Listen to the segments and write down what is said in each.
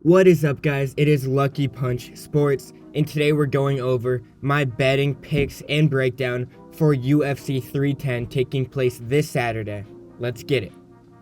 What is up, guys? It is Lucky Punch Sports, and today we're going over my betting picks and breakdown for UFC 310 taking place this Saturday. Let's get it.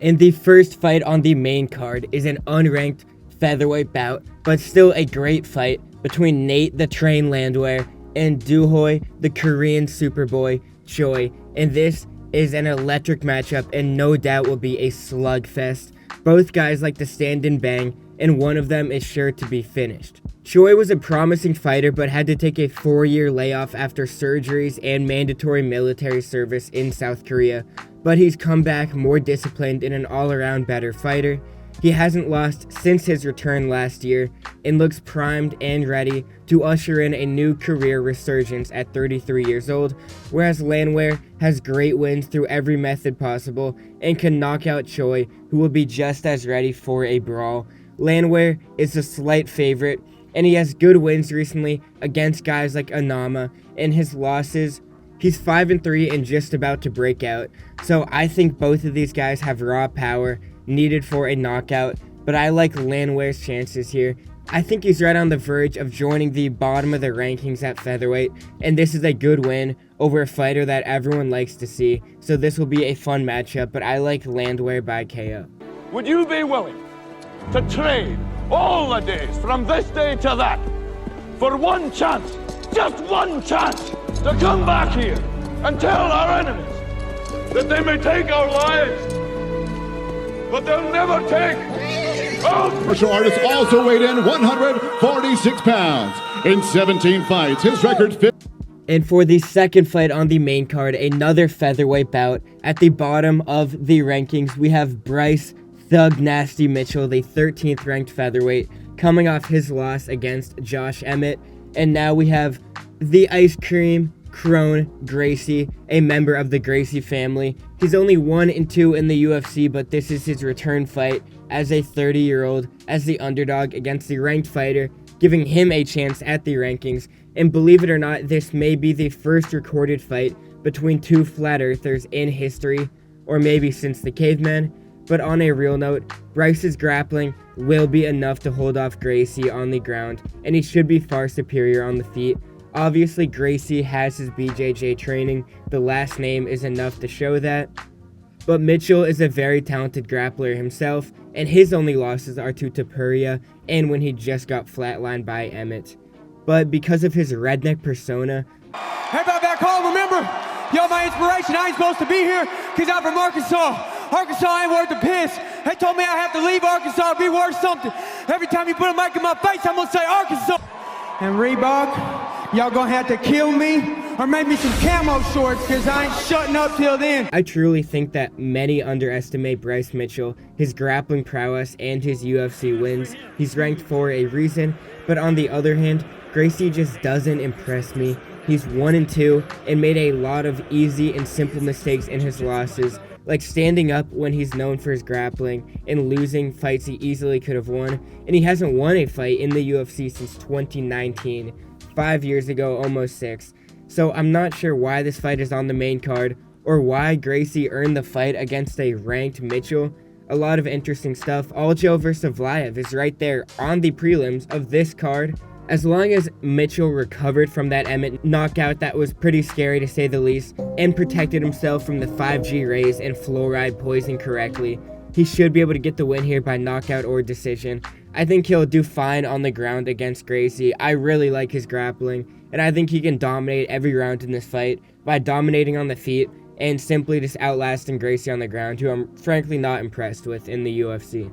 And the first fight on the main card is an unranked featherweight bout, but still a great fight between Nate the Train Landwehr and Duhoy the Korean Superboy Choi, and this is an electric matchup and no doubt will be a slugfest. Both guys like to stand and bang, and one of them is sure to be finished. Choi was a promising fighter but had to take a 4-year layoff after surgeries and mandatory military service in South Korea, but he's come back more disciplined and an all-around better fighter. He hasn't lost since his return last year and looks primed and ready to usher in a new career resurgence at 33 years old, whereas Landwehr has great wins through every method possible and can knock out Choi, who will be just as ready for a brawl. Landwehr is a slight favorite, and he has good wins recently against guys like Anama, and his losses, he's 5-3 and just about to break out. So I think both of these guys have raw power needed for a knockout, but I like Landwehr's chances here. I think he's right on the verge of joining the bottom of the rankings at featherweight, and this is a good win over a fighter that everyone likes to see. So this will be a fun matchup, but I like Landwehr by KO. Would you be willing to trade all the days from this day to that for one chance, just one chance, to come back here and tell our enemies that they may take our lives, but they'll never take our... Martial artist also weighed in 146 pounds in 17 fights. His record... And for the second fight on the main card, another featherweight bout. At the bottom of the rankings, we have Bryce Thug Nasty Mitchell, the 13th ranked featherweight, coming off his loss against Josh Emmett. And now we have the Ice Cream Crone Gracie, a member of the Gracie family. He's only 1-2 in the UFC, but this is his return fight as a 30-year-old, as the underdog against the ranked fighter, giving him a chance at the rankings. And believe it or not, this may be the first recorded fight between two flat earthers in history, or maybe since the cavemen. But on a real note, Bryce's grappling will be enough to hold off Gracie on the ground, and he should be far superior on the feet. Obviously, Gracie has his BJJ training. The last name is enough to show that. But Mitchell is a very talented grappler himself, and his only losses are to Tapuria and when he just got flatlined by Emmett. But because of his redneck persona... Everybody back home, remember, y'all my inspiration. I ain't supposed to be here because I'm from Arkansas. Arkansas ain't worth the piss. They told me I have to leave Arkansas to be worth something. Every time you put a mic in my face, I'm gonna say Arkansas. And Reebok, y'all gonna have to kill me or make me some camo shorts because I ain't shutting up till then. I truly think that many underestimate Bryce Mitchell, his grappling prowess, and his UFC wins. He's ranked for a reason, but on the other hand, Gracie just doesn't impress me. He's 1-2 and made a lot of easy and simple mistakes in his losses, like standing up when he's known for his grappling and losing fights he easily could have won. And he hasn't won a fight in the UFC since 2019, 5 years ago, almost 6. So I'm not sure why this fight is on the main card or why Gracie earned the fight against a ranked Mitchell. A lot of interesting stuff. Aljo versus Vlaev is right there on the prelims of this card. As long as Mitchell recovered from that Emmett knockout that was pretty scary to say the least, and protected himself from the 5G rays and fluoride poison correctly, he should be able to get the win here by knockout or decision. I think he'll do fine on the ground against Gracie. I really like his grappling, and I think he can dominate every round in this fight by dominating on the feet and simply just outlasting Gracie on the ground, who I'm frankly not impressed with in the UFC.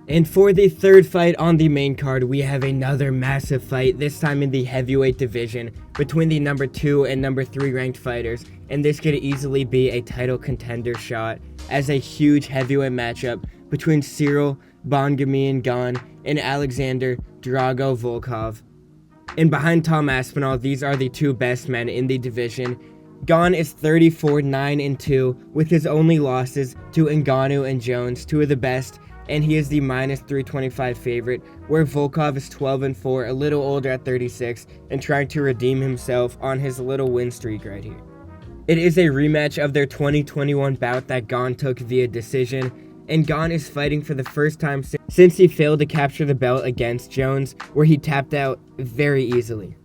And for the third fight on the main card, we have another massive fight, this time in the heavyweight division, between the number 2 and number 3 ranked fighters, and this could easily be a title contender shot, as a huge heavyweight matchup between Cyril Bongamian Gane and Alexander Drago Volkov. And behind Tom Aspinall, these are the two best men in the division. Gane is 34-9-2, with his only losses to Ngannou and Jones, two of the best, and he is the minus 325 favorite, where Volkov is 12-4, a little older at 36, and trying to redeem himself on his little win streak right here. It is a rematch of their 2021 bout that Gane took via decision, and Gane is fighting for the first time since he failed to capture the belt against Jones, where he tapped out very easily.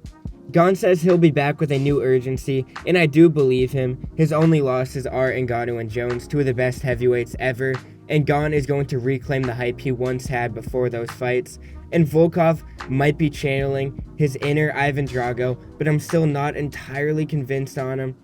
Gane says he'll be back with a new urgency, and I do believe him. His only losses are Ngannou and Jones, two of the best heavyweights ever, and Gane is going to reclaim the hype he once had before those fights. And Volkov might be channeling his inner Ivan Drago, but I'm still not entirely convinced on him.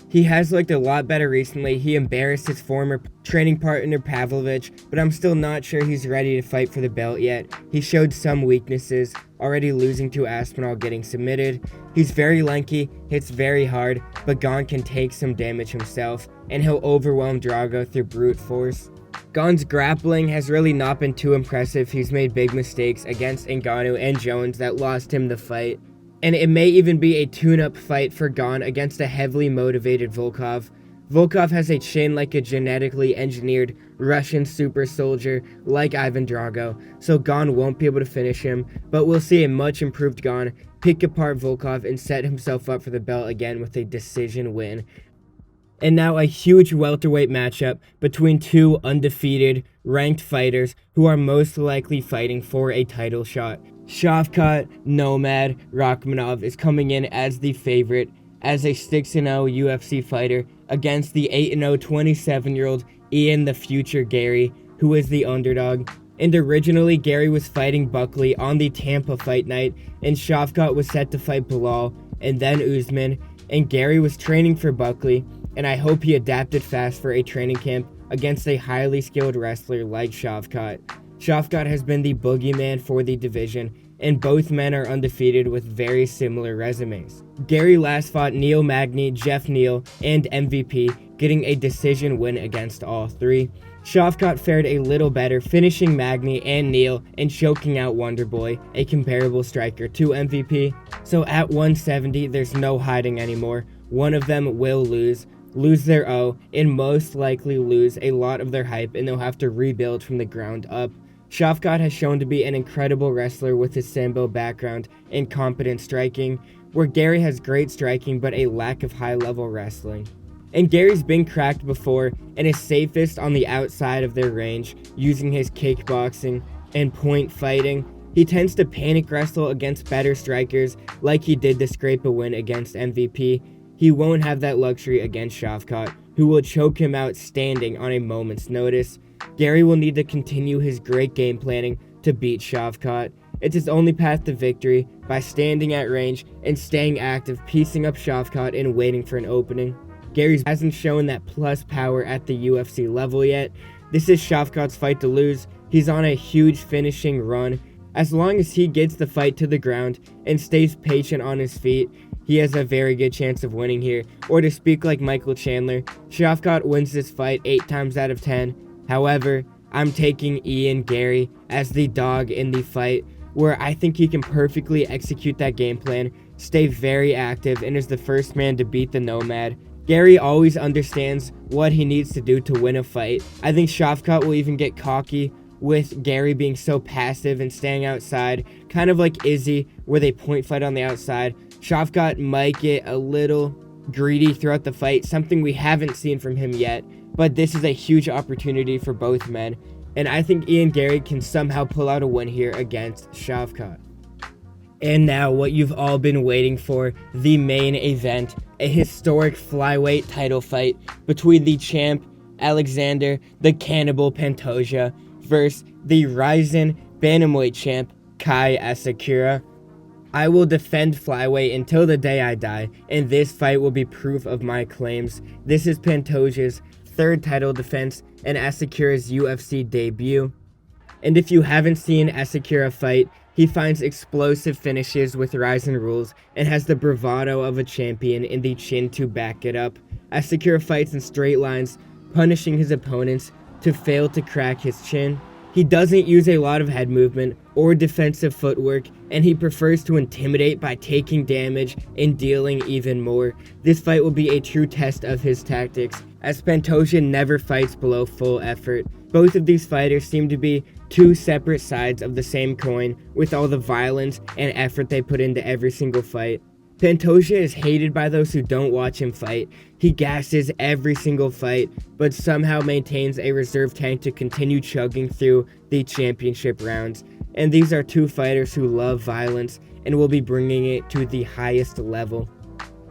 He has looked a lot better recently. He embarrassed his former training partner Pavlovich, but I'm still not sure he's ready to fight for the belt yet. He showed some weaknesses, already losing to Aspinall, getting submitted. He's very lanky, hits very hard, but Gane can take some damage himself, and he'll overwhelm Drago through brute force. Gane's grappling has really not been too impressive. He's made big mistakes against Ngannou and Jones that lost him the fight. And it may even be a tune-up fight for Gane against a heavily motivated Volkov. Volkov has a chin like a genetically engineered Russian super soldier like Ivan Drago, so Gane won't be able to finish him, but we'll see a much improved Gane pick apart Volkov and set himself up for the belt again with a decision win. And now a huge welterweight matchup between two undefeated, ranked fighters who are most likely fighting for a title shot. Shavkat Nomad Rakhmonov is coming in as the favorite, as a 6-0 UFC fighter against the 8-0 27-year-old Ian the Future Garry, who is the underdog. And originally, Garry was fighting Buckley on the Tampa fight night, and Shavkat was set to fight Bilal and then Usman, and Garry was training for Buckley, and I hope he adapted fast for a training camp against a highly skilled wrestler like Shavkat. Shavkat has been the boogeyman for the division, and both men are undefeated with very similar resumes. Garry last fought Neil Magny, Jeff Neal, and MVP, getting a decision win against all three. Shavkat fared a little better, finishing Magny and Neal and choking out Wonderboy, a comparable striker to MVP. So at 170, there's no hiding anymore. One of them will lose their O, and most likely lose a lot of their hype, and they'll have to rebuild from the ground up. Shavkat has shown to be an incredible wrestler with his Sambo background and competent striking, where Garry has great striking but a lack of high-level wrestling. And Garry's been cracked before and is safest on the outside of their range, using his kickboxing and point fighting. He tends to panic wrestle against better strikers like he did to scrape a win against MVP. He won't have that luxury against Shavkat, who will choke him out standing on a moment's notice. Garry will need to continue his great game planning to beat Shavkat. It's his only path to victory, by standing at range and staying active, piecing up Shavkat and waiting for an opening. Garry hasn't shown that plus power at the UFC level yet. This is Shavkat's fight to lose. He's on a huge finishing run. As long as he gets the fight to the ground and stays patient on his feet, he has a very good chance of winning here. Or to speak like Michael Chandler, Shavkat wins this fight 8 times out of 10. However, I'm taking Ian Garry as the dog in the fight, where I think he can perfectly execute that game plan, stay very active, and is the first man to beat the Nomad. Garry always understands what he needs to do to win a fight. I think Shavkat will even get cocky with Garry being so passive and staying outside, kind of like Izzy, where they point fight on the outside. Shavkat might get a little greedy throughout the fight, something we haven't seen from him yet, but this is a huge opportunity for both men, and I think Ian Garry can somehow pull out a win here against Shavkat. And now, what you've all been waiting for, the main event, a historic flyweight title fight between the champ, Alexander the Cannibal Pantoja, versus the rising bantamweight champ, Kai Asakura. I will defend flyweight until the day I die, and this fight will be proof of my claims. This is Pantoja's third title defense and Asakura's UFC debut. And if you haven't seen Asakura fight, he finds explosive finishes with rising rules and has the bravado of a champion in the chin to back it up. Asakura fights in straight lines, punishing his opponents to fail to crack his chin. He doesn't use a lot of head movement or defensive footwork, and he prefers to intimidate by taking damage and dealing even more. This fight will be a true test of his tactics, as Pantoja never fights below full effort. Both of these fighters seem to be two separate sides of the same coin, with all the violence and effort they put into every single fight. Pantoja is hated by those who don't watch him fight. He gasses every single fight, but somehow maintains a reserve tank to continue chugging through the championship rounds. And these are two fighters who love violence and will be bringing it to the highest level.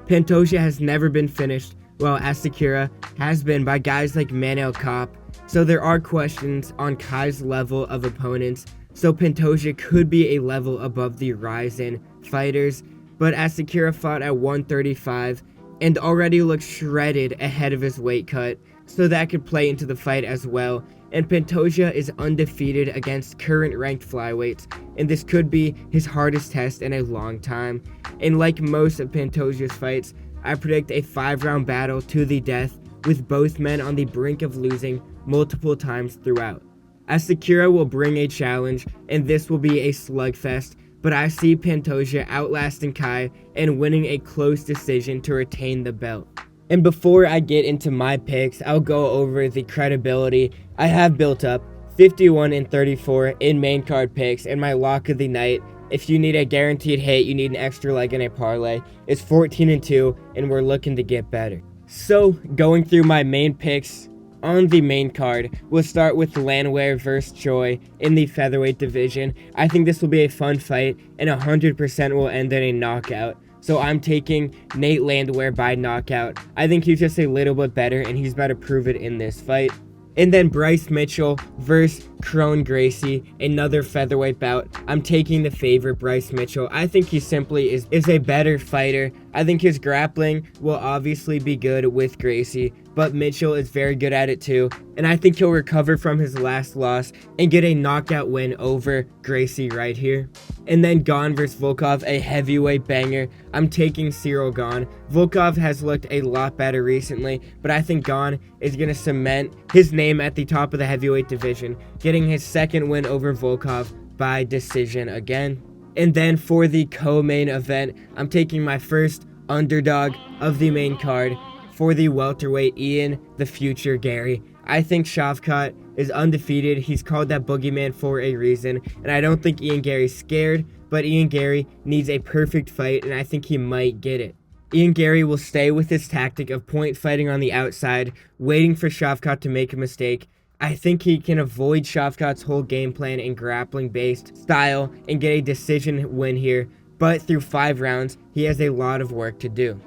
Pantoja has never been finished, while Asakura has been by guys like Manel Kape. So there are questions on Kai's level of opponents, so Pantoja could be a level above the Ryzen fighters, but Asakura fought at 135 and already looks shredded ahead of his weight cut, so that could play into the fight as well. And Pantoja is undefeated against current ranked flyweights, and this could be his hardest test in a long time. And like most of Pantoja's fights, I predict a 5-round battle to the death, with both men on the brink of losing multiple times throughout. Asakura will bring a challenge, and this will be a slugfest, but I see Pantoja outlasting Kai and winning a close decision to retain the belt. And before I get into my picks, I'll go over the credibility I have built up. 51-34 in main card picks, and my lock of the night, if you need a guaranteed hit, you need an extra leg in a parlay, is 14-2, and we're looking to get better. So, going through my main picks on the main card, we'll start with Landwehr versus Choi in the featherweight division. I think this will be a fun fight, and 100% will end in a knockout. So I'm taking Nate Landwehr by knockout. I think he's just a little bit better, and he's about to prove it in this fight. And then Bryce Mitchell versus Gracie, another featherweight bout. I'm taking the favorite, Bryce Mitchell. I think he simply is a better fighter. I think his grappling will obviously be good with Gracie, but Mitchell is very good at it too. And I think he'll recover from his last loss and get a knockout win over Gracie right here. And then Gane versus Volkov, a heavyweight banger. I'm taking Cyril Gane. Volkov has looked a lot better recently, but I think Gane is going to cement his name at the top of the heavyweight division, getting his second win over Volkov by decision again. And then for the co-main event, I'm taking my first underdog of the main card for the welterweight Ian the Future Garry. I think Shavkat is undefeated. He's called that boogeyman for a reason, and I don't think Ian Garry's scared, but Ian Garry needs a perfect fight, and I think he might get it. Ian Garry will stay with his tactic of point fighting on the outside, waiting for Shavkat to make a mistake. I think he can avoid Shavkat's whole game plan and grappling-based style and get a decision win here, but through 5 rounds, he has a lot of work to do.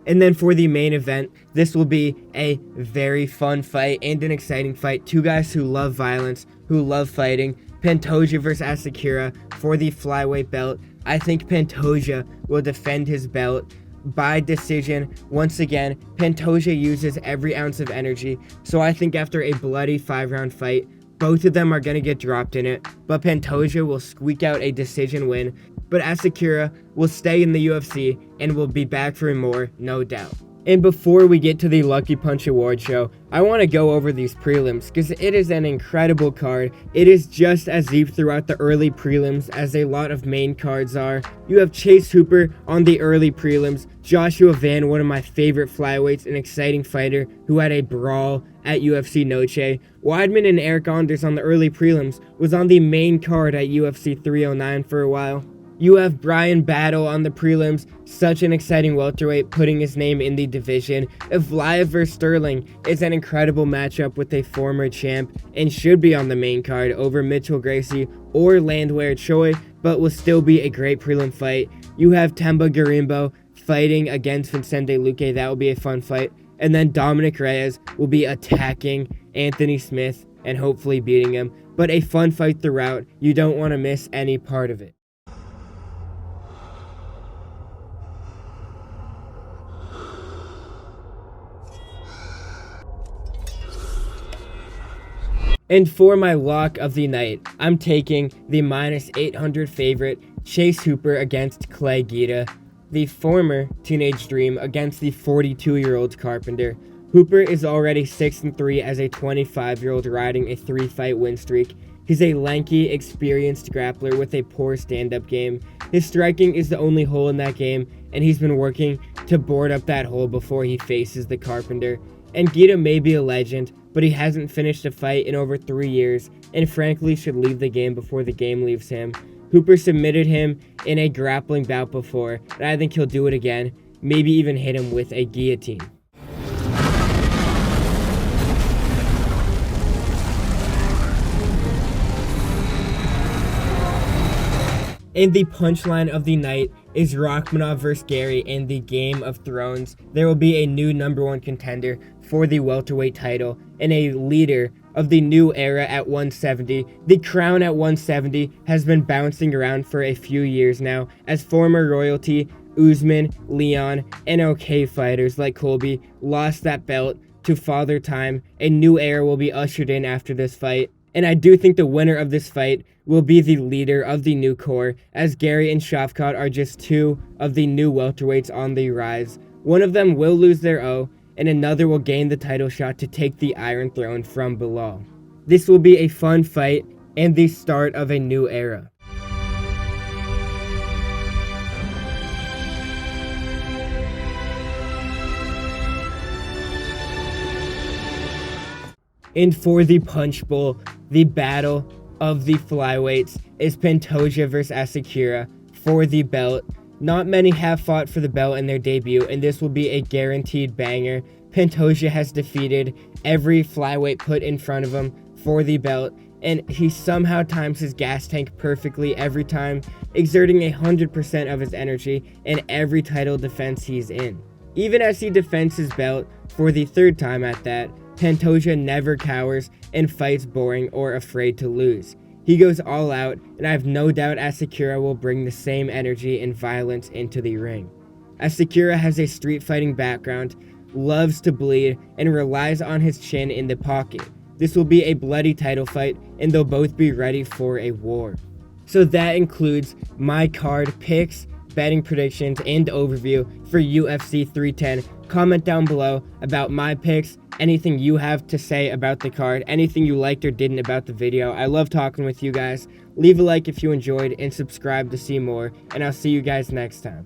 And then for the main event, this will be a very fun fight and an exciting fight. Two guys who love violence, who love fighting. Pantoja versus Asakura for the flyweight belt. I think Pantoja will defend his belt by decision. Once again, Pantoja uses every ounce of energy, so I think after a bloody 5-round fight, both of them are going to get dropped in it, but Pantoja will squeak out a decision win, but Asakura will stay in the UFC and will be back for more, no doubt. And before we get to the Lucky Punch Award show, I want to go over these prelims because it is an incredible card. It is just as deep throughout the early prelims as a lot of main cards are. You have Chase Hooper on the early prelims, Joshua Van, one of my favorite flyweights, an exciting fighter who had a brawl at UFC Noche. Weidman and Eric Anders on the early prelims was on the main card at UFC 309 for a while. You have Brian Battle on the prelims, such an exciting welterweight, putting his name in the division. Evliya vs. Sterling is an incredible matchup with a former champ and should be on the main card over Mitchell Gracie or Landwehr Choi, but will still be a great prelim fight. You have Temba Garimbo fighting against Vicente Luque. That will be a fun fight. And then Dominic Reyes will be attacking Anthony Smith and hopefully beating him. But a fun fight throughout. You don't want to miss any part of it. And for my lock of the night, I'm taking the -800 favorite Chase Hooper against Clay Guida, the former Teenage Dream against the 42-year-old Carpenter. Hooper is already 6-3 as a 25-year-old riding a 3-fight win streak. He's a lanky, experienced grappler with a poor stand-up game. His striking is the only hole in that game, and he's been working to board up that hole before he faces the Carpenter. And Guida may be a legend, but he hasn't finished a fight in over 3 years, and frankly should leave the game before the game leaves him. Hooper submitted him in a grappling bout before, and I think he'll do it again, maybe even hit him with a guillotine. And the punchline of the night is Rakhmonov vs. Garry in the Game of Thrones. There will be a new #1 contender for the welterweight title and a leader of the new era at 170. The crown at 170 has been bouncing around for a few years now, as former royalty Usman, Leon, and OK fighters like Colby lost that belt to Father Time. A new era will be ushered in after this fight, and I do think the winner of this fight will be the leader of the new core, as Garry and Shavkat are just two of the new welterweights on the rise. One of them will lose their O, and another will gain the title shot to take the Iron Throne from Bilal. This will be a fun fight and the start of a new era. And for the Punch Bowl, the battle of the flyweights is Pantoja vs. Asakura for the belt. Not many have fought for the belt in their debut, and this will be a guaranteed banger. Pantoja has defeated every flyweight put in front of him for the belt, and he somehow times his gas tank perfectly every time, exerting 100% of his energy in every title defense he's in. Even as he defends his belt for the third time at that, Pantoja never cowers and fights boring or afraid to lose. He goes all out, and I have no doubt Asakura will bring the same energy and violence into the ring. Asakura has a street fighting background, loves to bleed, and relies on his chin in the pocket. This will be a bloody title fight, and they'll both be ready for a war. So that includes my card picks, betting predictions, and overview for UFC 310. Comment down below about my picks, anything you have to say about the card, anything you liked or didn't about the video. I love talking with you guys. Leave a like if you enjoyed and subscribe to see more, and I'll see you guys next time.